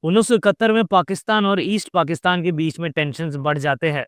1971 में पाकिस्तान और ईस्ट पाकिस्तान के बीच में टेंशन्स बढ़ जाते हैं।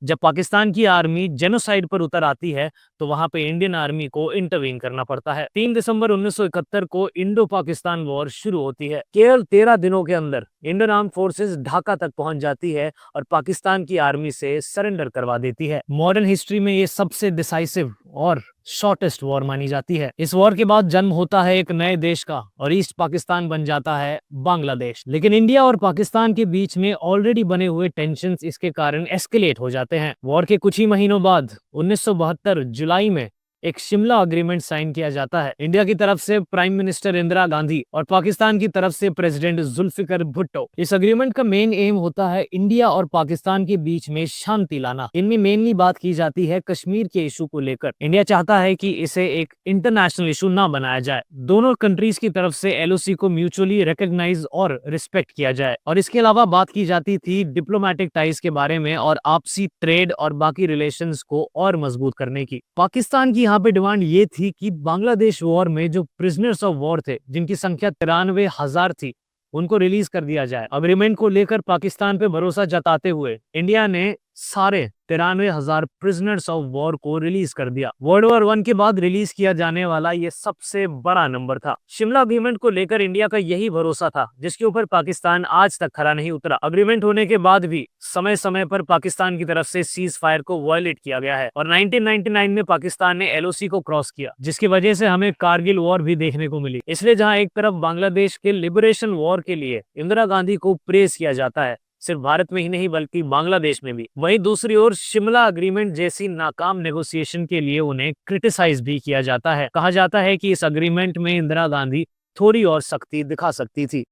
जब पाकिस्तान की आर्मी जेनोसाइड पर उतर आती है तो वहां पे इंडियन आर्मी को इंटरवीन करना पड़ता है। 3 दिसंबर 1971 को इंडो पाकिस्तान वॉर शुरू होती है। केवल 13 दिनों के अंदर इंडियन आर्म फोर्सेस ढाका तक पहुंच जाती है और पाकिस्तान की आर्मी से सरेंडर करवा देती है। मॉडर्न हिस्ट्री में ये सबसे डिसाइसिव और शॉर्टेस्ट वॉर मानी जाती है। इस वॉर के बाद जन्म होता है एक नए देश का और ईस्ट पाकिस्तान बन जाता है बांग्लादेश। लेकिन इंडिया और पाकिस्तान के बीच में ऑलरेडी बने हुए टेंशन्स इसके कारण एस्केलेट हो जाते हैं। वॉर के कुछ ही महीनों बाद 1972 जुलाई में एक शिमला अग्रीमेंट साइन किया जाता है। इंडिया की तरफ से प्राइम मिनिस्टर इंदिरा गांधी और पाकिस्तान की तरफ से प्रेसिडेंट जुल्फिकर भुट्टो। इस अग्रीमेंट का मेन एम होता है इंडिया और पाकिस्तान के बीच में शांति लाना। इनमें मेनली बात की जाती है कश्मीर के इशू को लेकर। इंडिया चाहता है कि इसे एक इंटरनेशनल इशू ना बनाया जाए। दोनों कंट्रीज की तरफ से एलओसी को म्यूचुअली रिकॉग्नाइज और रिस्पेक्ट किया जाए। और इसके अलावा बात की जाती थी डिप्लोमेटिक टाइज के बारे में और आपसी ट्रेड और बाकी रिलेशंस को और मजबूत करने की। पाकिस्तान की यहाँ पे डिमांड ये थी कि बांग्लादेश वॉर में जो प्रिजनर्स ऑफ वॉर थे, जिनकी संख्या 93,000 थी, उनको रिलीज कर दिया जाए। अग्रीमेंट को लेकर पाकिस्तान पे भरोसा जताते हुए इंडिया ने सारे 93,000 प्रिजनर्स ऑफ वॉर को रिलीज कर दिया। वर्ल्ड वॉर 1 के बाद रिलीज किया जाने वाला ये सबसे बड़ा नंबर था। शिमला अग्रीमेंट को लेकर इंडिया का यही भरोसा था, जिसके ऊपर पाकिस्तान आज तक खरा नहीं उतरा। अग्रीमेंट होने के बाद भी समय समय पर पाकिस्तान की तरफ से सीज फायर को वायलेट किया गया है और 1999 में पाकिस्तान ने एलओसी को क्रॉस किया, जिसकी वजह से हमें कारगिल वॉर भी देखने को मिली। इसलिए जहां एक तरफ बांग्लादेश के लिबरेशन वॉर के लिए इंदिरा गांधी को प्रेज किया जाता है, सिर्फ भारत में ही नहीं बल्कि बांग्लादेश में भी, वहीं दूसरी ओर शिमला अग्रीमेंट जैसी नाकाम नेगोशिएशन के लिए उन्हें क्रिटिसाइज भी किया जाता है। कहा जाता है कि इस अग्रीमेंट में इंदिरा गांधी थोड़ी और सख्ती दिखा सकती थी।